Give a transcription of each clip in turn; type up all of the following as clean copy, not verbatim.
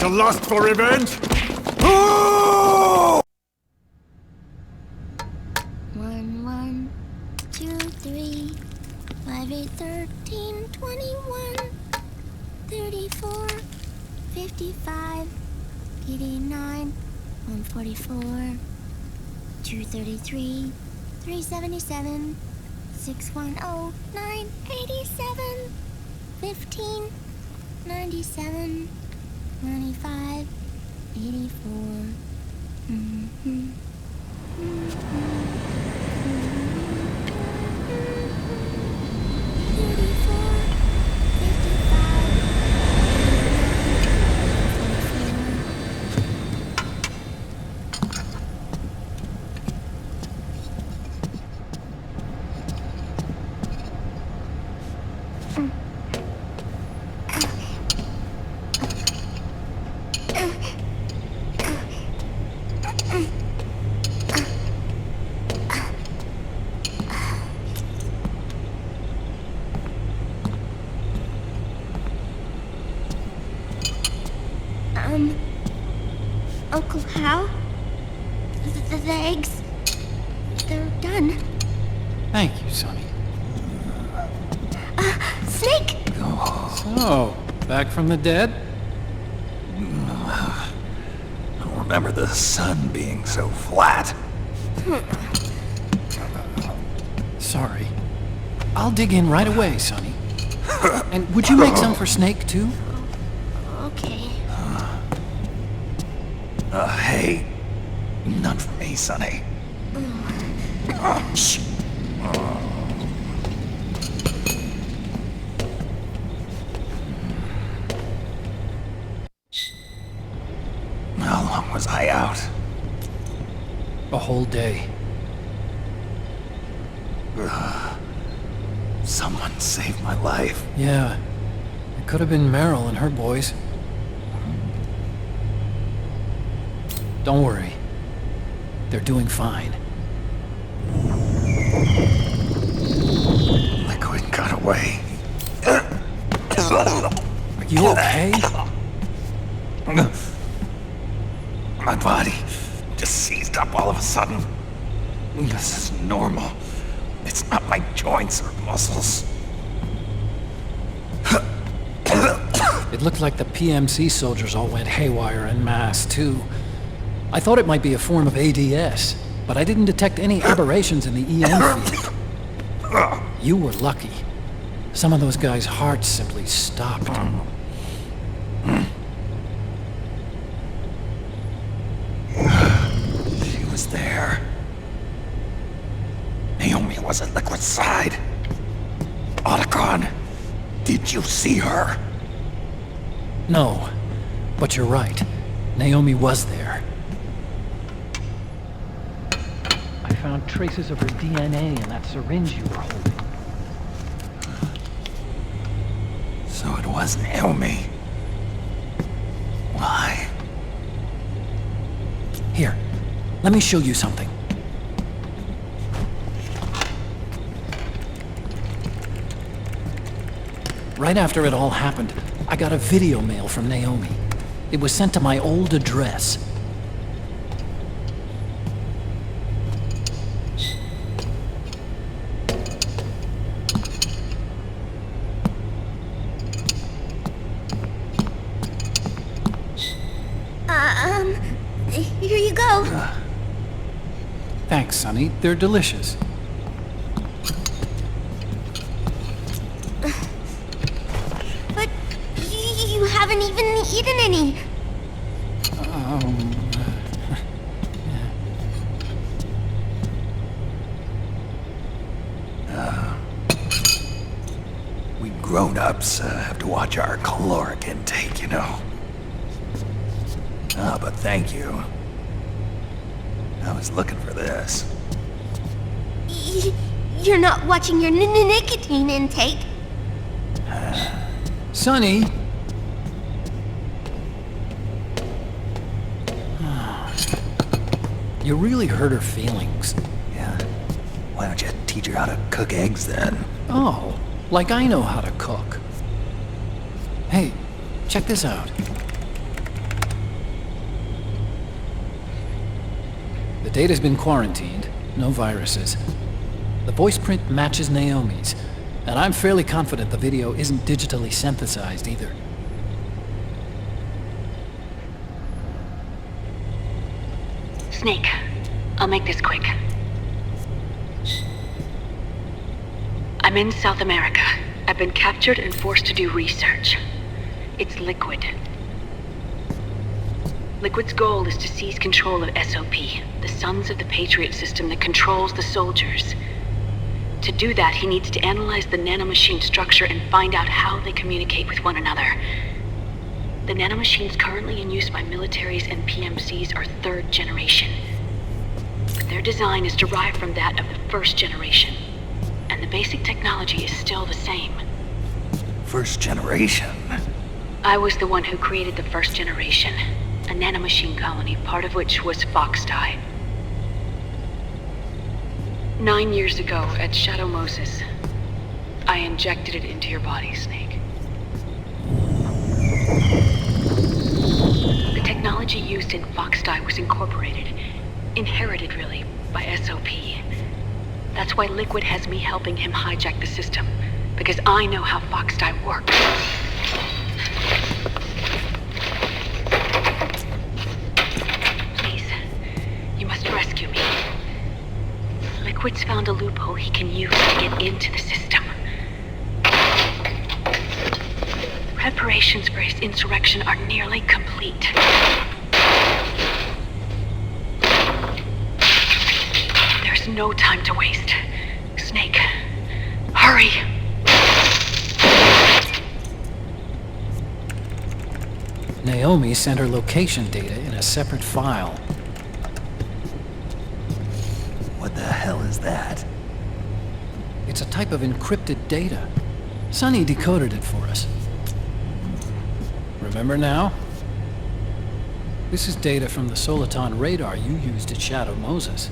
like a lust for revenge? Oh! 1, 1, 2, 3, 5, 8, 13, 21, 34, 55, 89, 144, 233, 377, 610, 987, 15, 97, 95, 84. Uncle Hal? The eggs? They're done. Thank you, Sonny. Snake! So, back from the dead? I don't remember the sun being so flat. Sorry. I'll dig in right away, Sonny. And would you make some for Snake, too? Okay. Hey. None for me, Sonny. Shh. How long was I out? A whole day. Someone saved my life. Yeah. It could have been Meryl and her boys. Don't worry. They're doing fine. Liquid got away. Are you okay? My body just seized up all of a sudden. This is normal. It's not my joints or muscles. It looked like the PMC soldiers all went haywire en masse, too. I thought it might be a form of ADS, but I didn't detect any aberrations in the EM field. You were lucky. Some of those guys' hearts simply stopped. She was there. Naomi was at Liquid's side. Otacon, did you see her? No, but you're right. Naomi was there. I found traces of her DNA in that syringe you were holding. So it was Naomi. Why? Here, let me show you something. Right after it all happened, I got a video mail from Naomi. It was sent to my old address. Here you go. Thanks, Sonny. They're delicious. But you haven't even eaten any. We grown-ups have to watch our caloric intake, you know. But thank you. I was looking for this. You're not watching your nicotine intake. Sonny! You really hurt her feelings. Yeah. Why don't you teach her how to cook eggs then? Oh, like I know how to cook. Hey, check this out. The data's been quarantined, no viruses. The voice print matches Naomi's, and I'm fairly confident the video isn't digitally synthesized either. Snake, I'll make this quick. I'm in South America. I've been captured and forced to do research. It's Liquid. Liquid's goal is to seize control of SOP, the Sons of the Patriot system that controls the soldiers. To do that, he needs to analyze the nanomachine structure and find out how they communicate with one another. The nanomachines currently in use by militaries and PMCs are third generation. But their design is derived from that of the first generation. And the basic technology is still the same. First generation? I was the one who created the first generation. A nanomachine colony, part of which was Foxdie. 9 years ago, at Shadow Moses, I injected it into your body, Snake. The technology used in Foxdie was incorporated, inherited really, by SOP. That's why Liquid has me helping him hijack the system, because I know how Foxdie works. Please, you must rescue me. Liquid's found a loophole he can use to get into the system. Preparations for his insurrection are nearly complete. There's no time to waste. Snake, hurry! Naomi sent her location data in a separate file. What the hell is that? It's a type of encrypted data. Sonny decoded it for us. Remember now? This is data from the Soliton radar you used at Shadow Moses.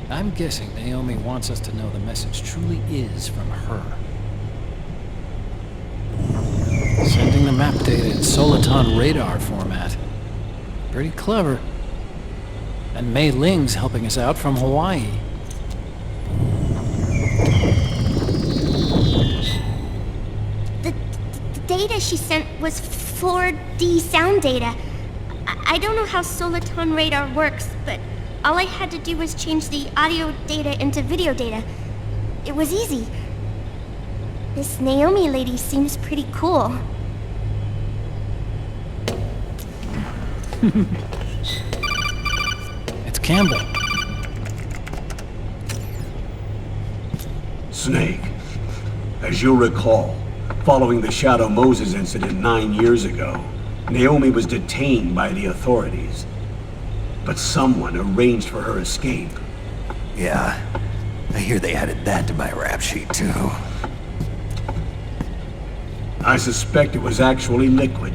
I'm guessing Naomi wants us to know the message truly is from her. Sending the map data in Soliton radar format. Pretty clever. And Mei Ling's helping us out from Hawaii. The data she sent was 4D sound data. I don't know how Soliton radar works, but all I had to do was change the audio data into video data. It was easy. This Naomi lady seems pretty cool. It's Campbell. Snake, as you'll recall, following the Shadow Moses incident 9 years ago, Naomi was detained by the authorities. But someone arranged for her escape. Yeah, I hear they added that to my rap sheet too. I suspect it was actually Liquid.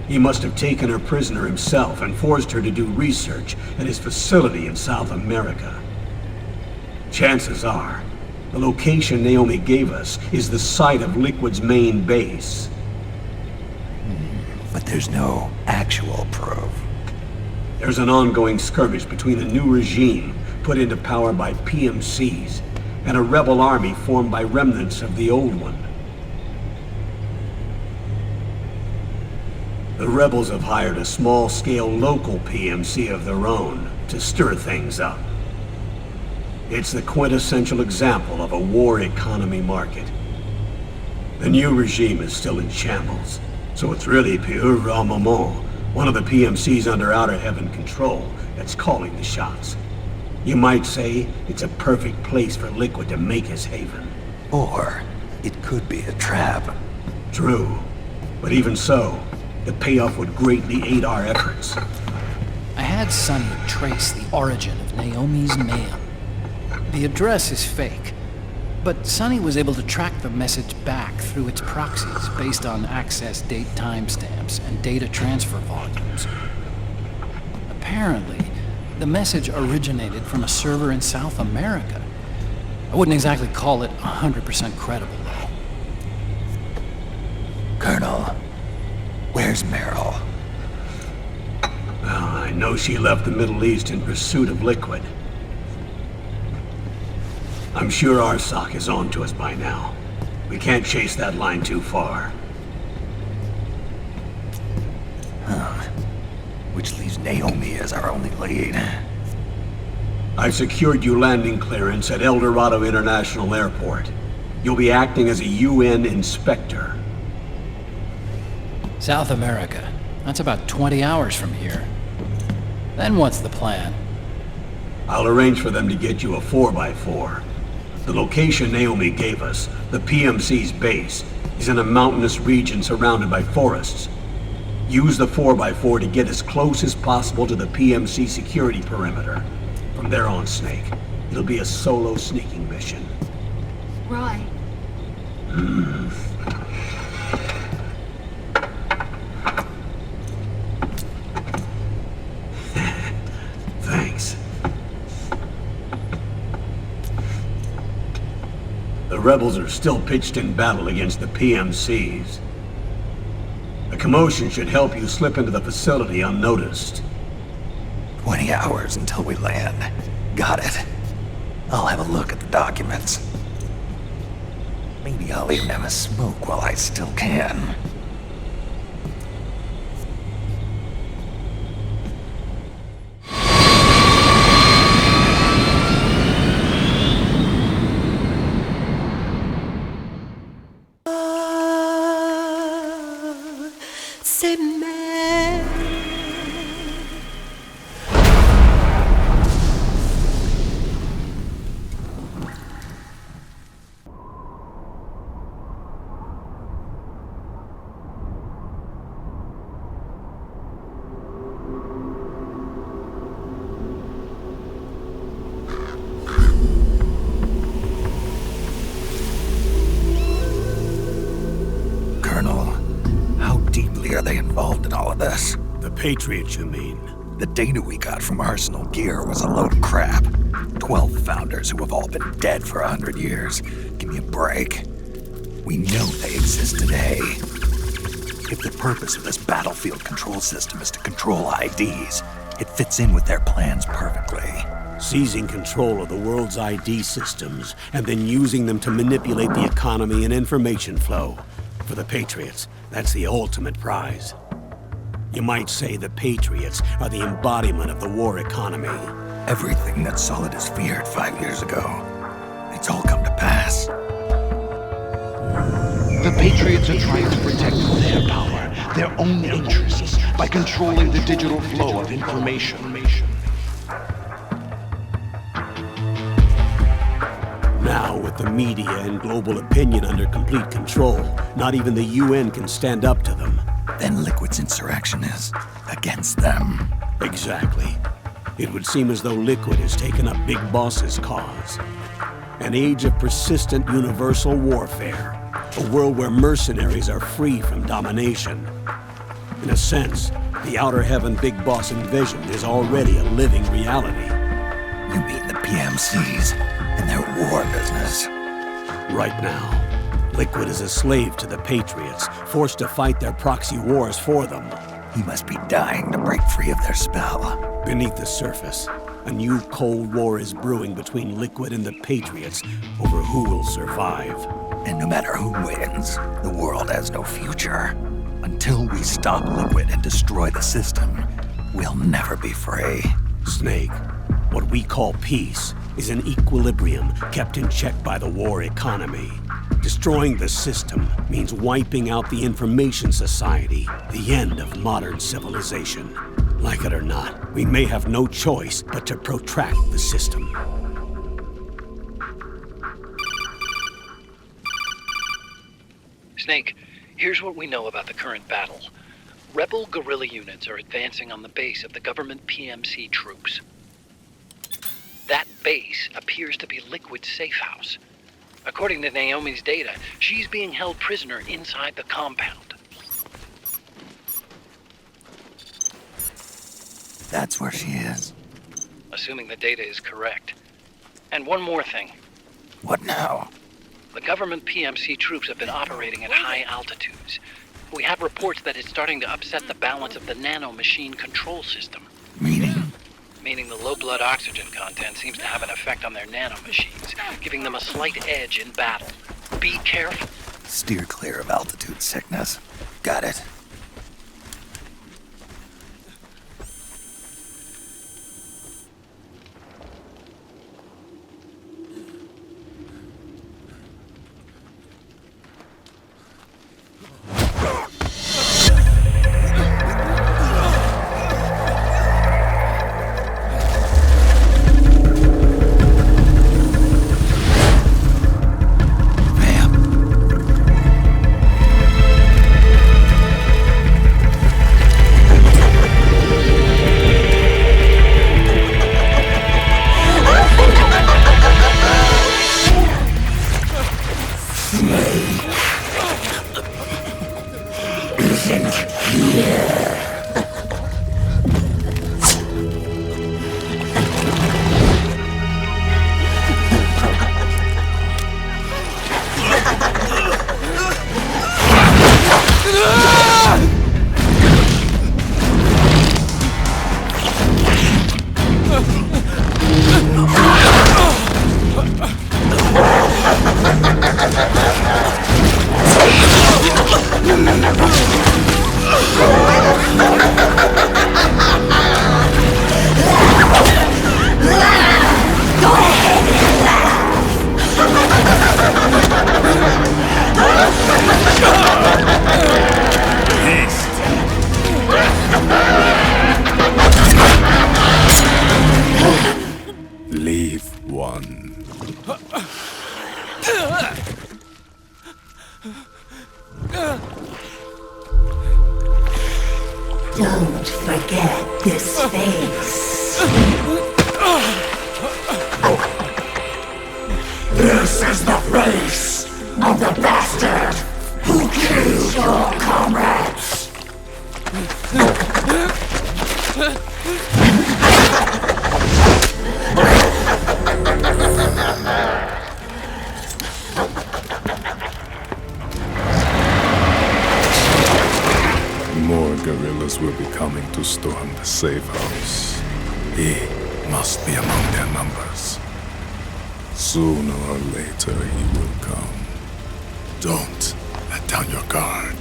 He must have taken her prisoner himself and forced her to do research at his facility in South America. Chances are, the location Naomi gave us is the site of Liquid's main base. But there's no actual proof. There's an ongoing skirmish between a new regime put into power by PMCs and a rebel army formed by remnants of the old one. The rebels have hired a small-scale local PMC of their own to stir things up. It's the quintessential example of a war economy market. The new regime is still in shambles, so it's really Pure Rambo, one of the PMCs under Outer Heaven control, that's calling the shots. You might say it's a perfect place for Liquid to make his haven. Or it could be a trap. True, but even so, the payoff would greatly aid our efforts. I had Sonny trace the origin of Naomi's mail. The address is fake, but Sonny was able to track the message back through its proxies based on access date timestamps and data transfer volumes. Apparently, the message originated from a server in South America. I wouldn't exactly call it 100% credible, though. Colonel, where's Meryl? Well, I know she left the Middle East in pursuit of Liquid. I'm sure Arsak is on to us by now. We can't chase that line too far. Which leaves Naomi as our only lead. I've secured you landing clearance at El Dorado International Airport. You'll be acting as a UN inspector. South America. That's about 20 hours from here. Then what's the plan? I'll arrange for them to get you a 4x4. The location Naomi gave us, the PMC's base, is in a mountainous region surrounded by forests. Use the 4x4 to get as close as possible to the PMC security perimeter. From there on, Snake, it'll be a solo sneaking mission. Right. Thanks. The rebels are still pitched in battle against the PMCs. A commotion should help you slip into the facility unnoticed. 20 hours until we land. Got it. I'll have a look at the documents. Maybe I'll even have a smoke while I still can. Are they involved in all of this? The Patriots, you mean? The data we got from Arsenal Gear was a load of crap. 12 founders who have all been dead for 100 years. Give me a break. We know they exist today. If the purpose of this battlefield control system is to control IDs, it fits in with their plans perfectly. Seizing control of the world's ID systems and then using them to manipulate the economy and information flow. For the Patriots, that's the ultimate prize. You might say the Patriots are the embodiment of the war economy. Everything that Solidus feared 5 years ago, it's all come to pass. The Patriots are trying to protect their power, their own interests, by controlling the digital flow of information. Now, with the media and global opinion under complete control, not even the UN can stand up to them. Then Liquid's insurrection is against them. Exactly. It would seem as though Liquid has taken up Big Boss's cause. An age of persistent universal warfare. A world where mercenaries are free from domination. In a sense, the Outer Heaven Big Boss envisioned is already a living reality. You mean the PMCs and their war business? Right now, Liquid is a slave to the Patriots, forced to fight their proxy wars for them. He must be dying to break free of their spell. Beneath the surface, a new Cold War is brewing between Liquid and the Patriots over who will survive. And no matter who wins, the world has no future. Until we stop Liquid and destroy the system, we'll never be free. Snake, what we call peace is an equilibrium kept in check by the war economy. Destroying the system means wiping out the information society, the end of modern civilization. Like it or not, we may have no choice but to protract the system. Snake, here's what we know about the current battle. Rebel guerrilla units are advancing on the base of the government PMC troops. That base appears to be Liquid's safe house. According to Naomi's data, she's being held prisoner inside the compound. That's where she is. Assuming the data is correct. And one more thing. What now? The government PMC troops have been operating at high altitudes. We have reports that it's starting to upset the balance of the nanomachine control system. Meaning? Meaning the low blood oxygen content seems to have an effect on their nanomachines, giving them a slight edge in battle. Be careful. Steer clear of altitude sickness. Got it. Leave one. Don't forget this face. This is the face of the bastard who killed your comrades. More guerrillas will be coming to storm the safe house. He must be among their numbers. Sooner or later he will come. Don't let down your guard.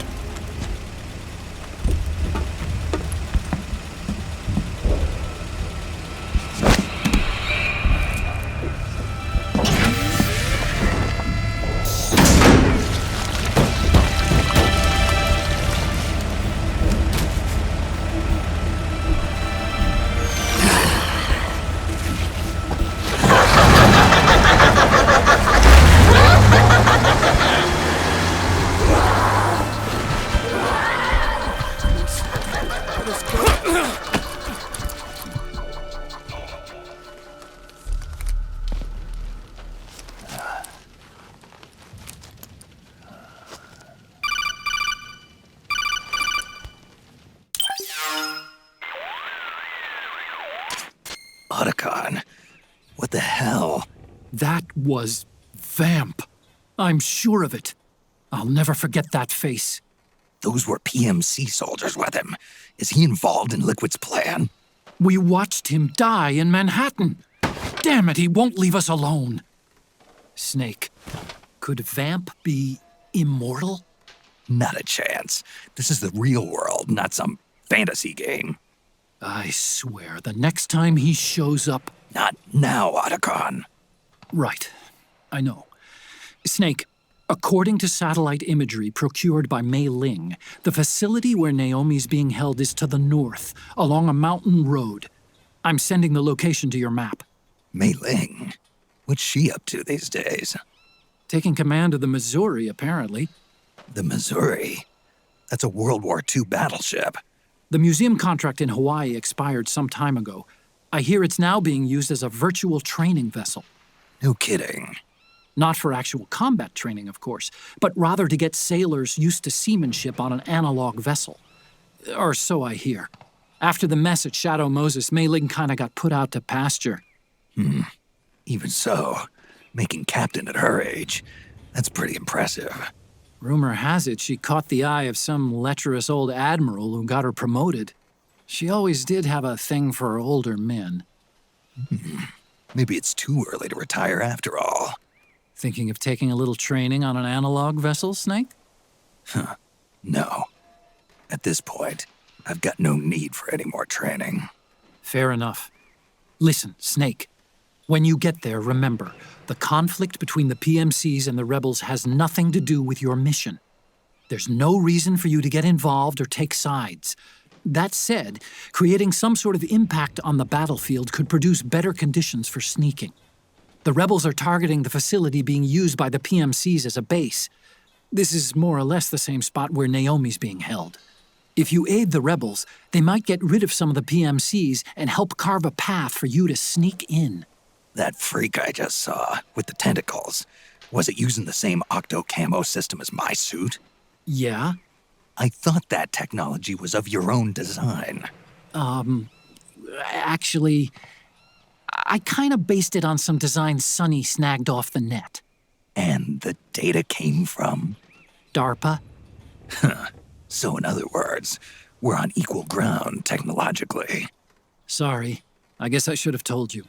Otacon. What the hell? That was Vamp. I'm sure of it. I'll never forget that face. Those were PMC soldiers with him. Is he involved in Liquid's plan? We watched him die in Manhattan. Damn it, he won't leave us alone. Snake, could Vamp be immortal? Not a chance. This is the real world, not some fantasy game. I swear, the next time he shows up... Not now, Otacon. Right. I know. Snake, according to satellite imagery procured by Mei Ling, the facility where Naomi's being held is to the north, along a mountain road. I'm sending the location to your map. Mei Ling? What's she up to these days? Taking command of the Missouri, apparently. The Missouri? That's a World War II battleship. The museum contract in Hawaii expired some time ago. I hear it's now being used as a virtual training vessel. No kidding. Not for actual combat training, of course, but rather to get sailors used to seamanship on an analog vessel. Or so I hear. After the mess at Shadow Moses, Mei Ling kinda got put out to pasture. Even so, making captain at her age, that's pretty impressive. Rumor has it she caught the eye of some lecherous old admiral who got her promoted. She always did have a thing for older men. Maybe it's too early to retire after all. Thinking of taking a little training on an analog vessel, Snake? No. At this point, I've got no need for any more training. Fair enough. Listen, Snake. When you get there, remember, the conflict between the PMCs and the rebels has nothing to do with your mission. There's no reason for you to get involved or take sides. That said, creating some sort of impact on the battlefield could produce better conditions for sneaking. The rebels are targeting the facility being used by the PMCs as a base. This is more or less the same spot where Naomi's being held. If you aid the rebels, they might get rid of some of the PMCs and help carve a path for you to sneak in. That freak I just saw, with the tentacles, was it using the same octo-camo system as my suit? Yeah? I thought that technology was of your own design. Actually, I kind of based it on some designs Sonny snagged off the net. And the data came from? DARPA? So in other words, we're on equal ground technologically. Sorry. I guess I should have told you.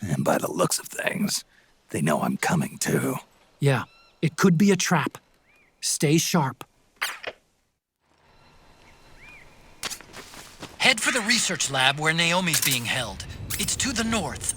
And by the looks of things, they know I'm coming too. Yeah, it could be a trap. Stay sharp. Head for the research lab where Naomi's being held. It's to the north.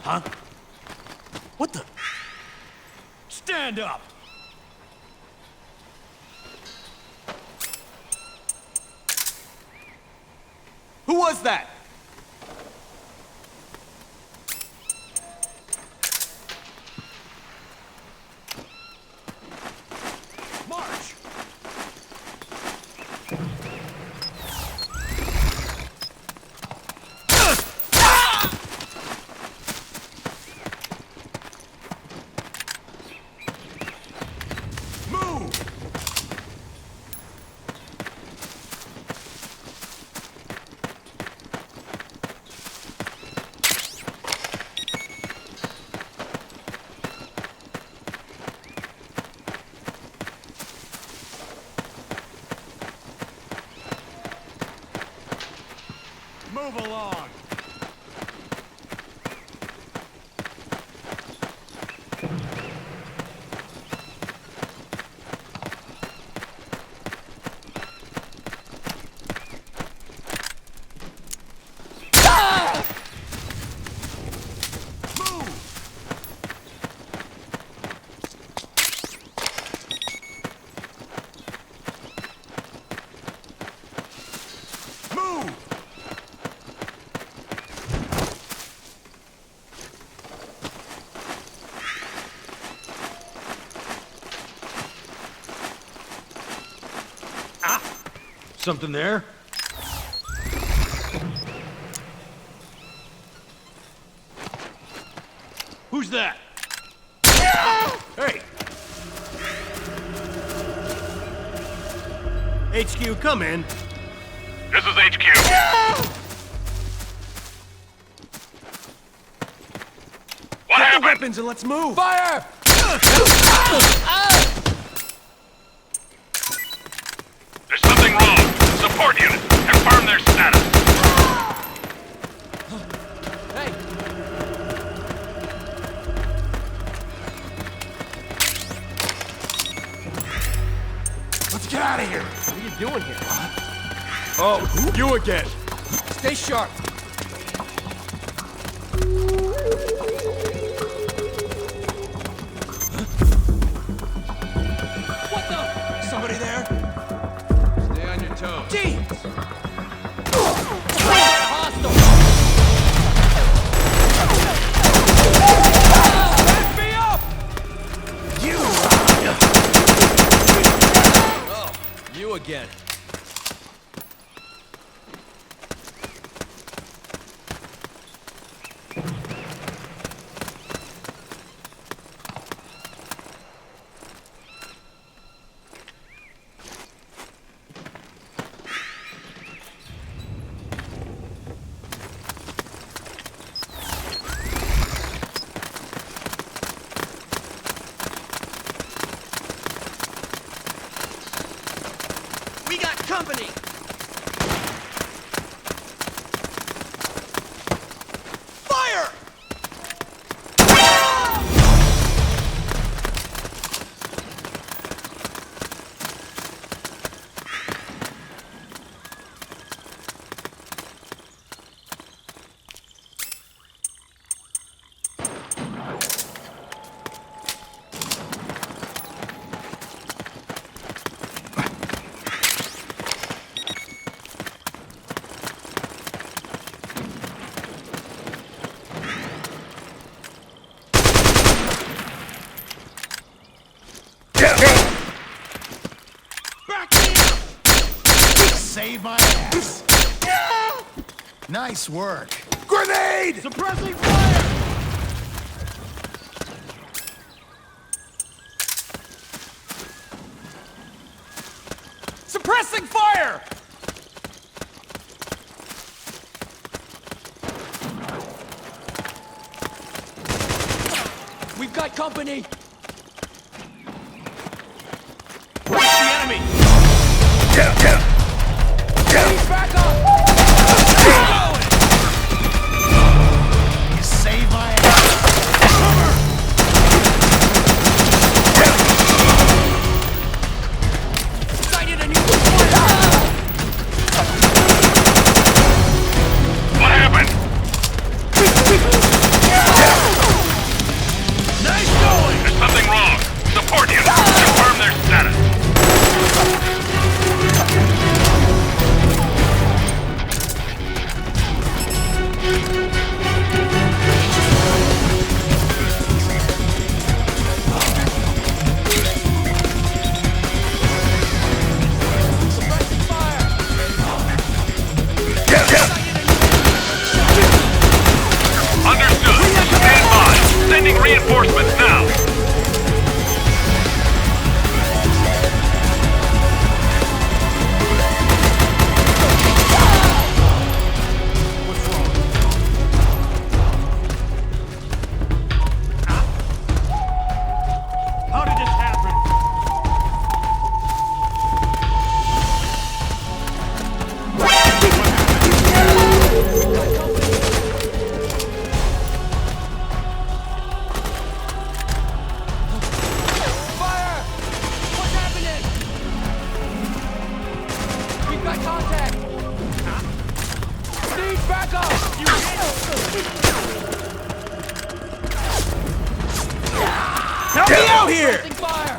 Huh? What the? Stand up! Who was that? March! Move along! Something there? Who's that? Hey! HQ, come in. This is HQ. What Get happened? the weapons and let's move! Fire! There's something wrong. Support unit, confirm their status. Hey! Let's get out of here! What are you doing here? Oh, you again! Stay sharp! What the? Somebody there? Stay on your toes. Jeez! Hostile! Back me up! Oh, you again. We got company! Fire! Back me up! Save my ass. Nice work. Grenade! Suppressing fire! Suppressing fire! We've got company! Where's the enemy? Please back up! You save my ass. Sighted a new What happened? Nice going! There's something wrong. Support unit, confirm their status. Understood. Stand by. Sending reinforcements now. How did this happen? Fire! What's happening? We've got contact! Siege, back up! Help me out here! Suppressing fire!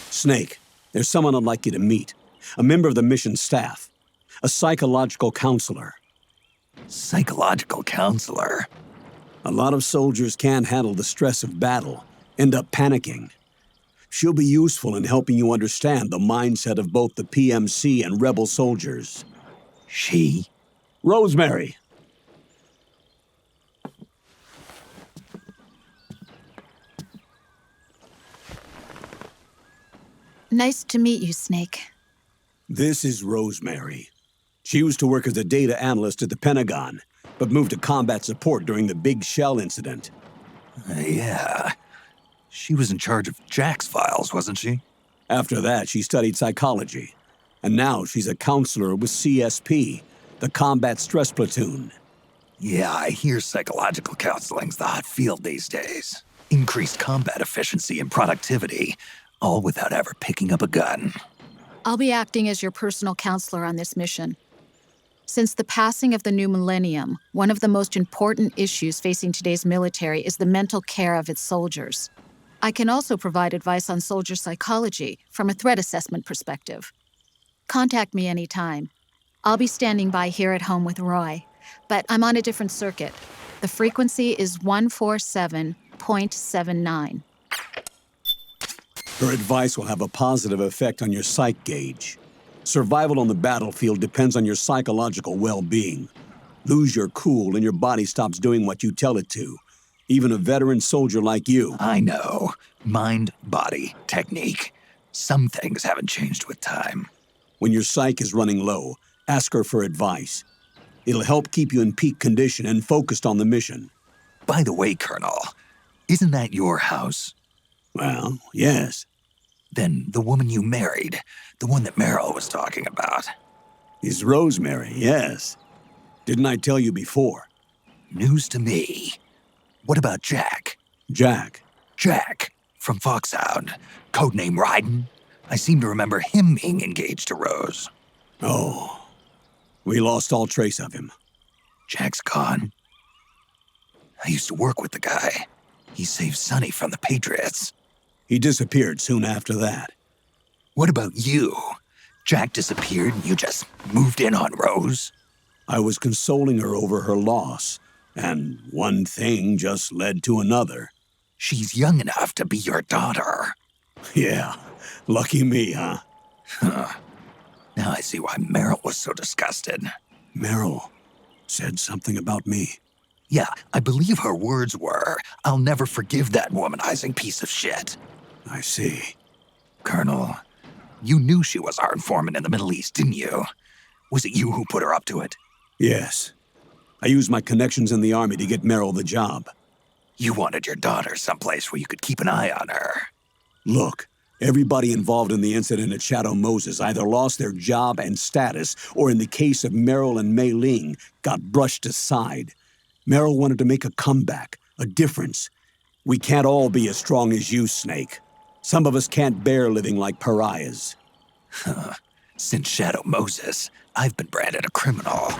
Snake, there's someone I'd like you to meet. A member of the mission staff. A psychological counselor. Psychological counselor? A lot of soldiers can't handle the stress of battle, end up panicking. She'll be useful in helping you understand the mindset of both the PMC and rebel soldiers. She? Rosemary. Nice to meet you, Snake. This is Rosemary. She used to work as a data analyst at the Pentagon, but moved to combat support during the Big Shell incident. Yeah. She was in charge of Jack's files, wasn't she? After that, she studied psychology. And now she's a counselor with CSP, the Combat Stress Platoon. Yeah, I hear psychological counseling's the hot field these days. Increased combat efficiency and productivity, all without ever picking up a gun. I'll be acting as your personal counselor on this mission. Since the passing of the new millennium, one of the most important issues facing today's military is the mental care of its soldiers. I can also provide advice on soldier psychology from a threat assessment perspective. Contact me anytime. I'll be standing by here at home with Roy, but I'm on a different circuit. The frequency is 147.79. Her advice will have a positive effect on your psych gauge. Survival on the battlefield depends on your psychological well-being. Lose your cool and your body stops doing what you tell it to. Even a veteran soldier like you. I know. Mind, body, technique. Some things haven't changed with time. When your psyche is running low, ask her for advice. It'll help keep you in peak condition and focused on the mission. By the way, Colonel, isn't that your house? Well, yes. Then the woman you married, the one that Meryl was talking about. Is Rosemary, yes. Didn't I tell you before? News to me. What about Jack? Jack? Jack, from Foxhound. Codename Ryden. I seem to remember him being engaged to Rose. Oh. We lost all trace of him. Jack's gone. I used to work with the guy. He saved Sonny from the Patriots. He disappeared soon after that. What about you? Jack disappeared and you just moved in on Rose? I was consoling her over her loss, and one thing just led to another. She's young enough to be your daughter. Yeah, lucky me, huh? Now I see why Meryl was so disgusted. Meryl said something about me. Yeah, I believe her words were, "I'll never forgive that womanizing piece of shit." I see. Colonel, you knew she was our informant in the Middle East, didn't you? Was it you who put her up to it? Yes. I used my connections in the Army to get Meryl the job. You wanted your daughter someplace where you could keep an eye on her. Look, everybody involved in the incident at Shadow Moses either lost their job and status, or in the case of Meryl and Mei Ling, got brushed aside. Meryl wanted to make a comeback, a difference. We can't all be as strong as you, Snake. Some of us can't bear living like pariahs. Since Shadow Moses, I've been branded a criminal.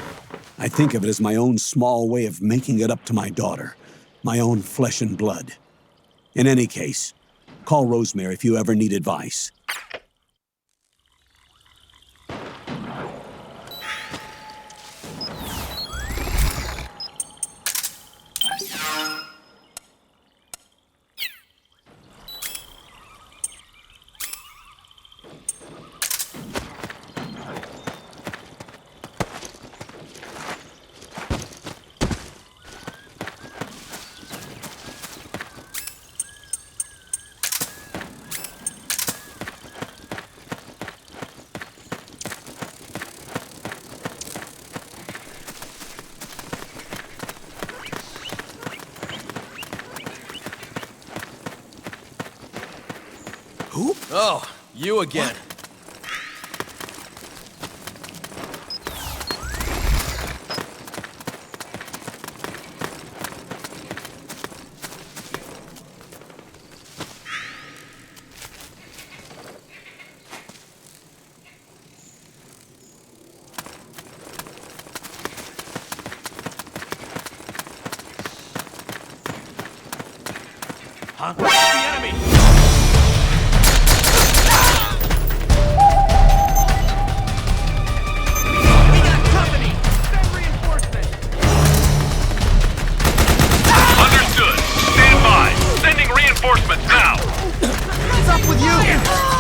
I think of it as my own small way of making it up to my daughter, my own flesh and blood. In any case, call Rosemary if you ever need advice. Who? Oh, you again. What? Huh? The enemy! We got company! Send reinforcements! Understood. Stand by. Sending reinforcements now. What's up with you?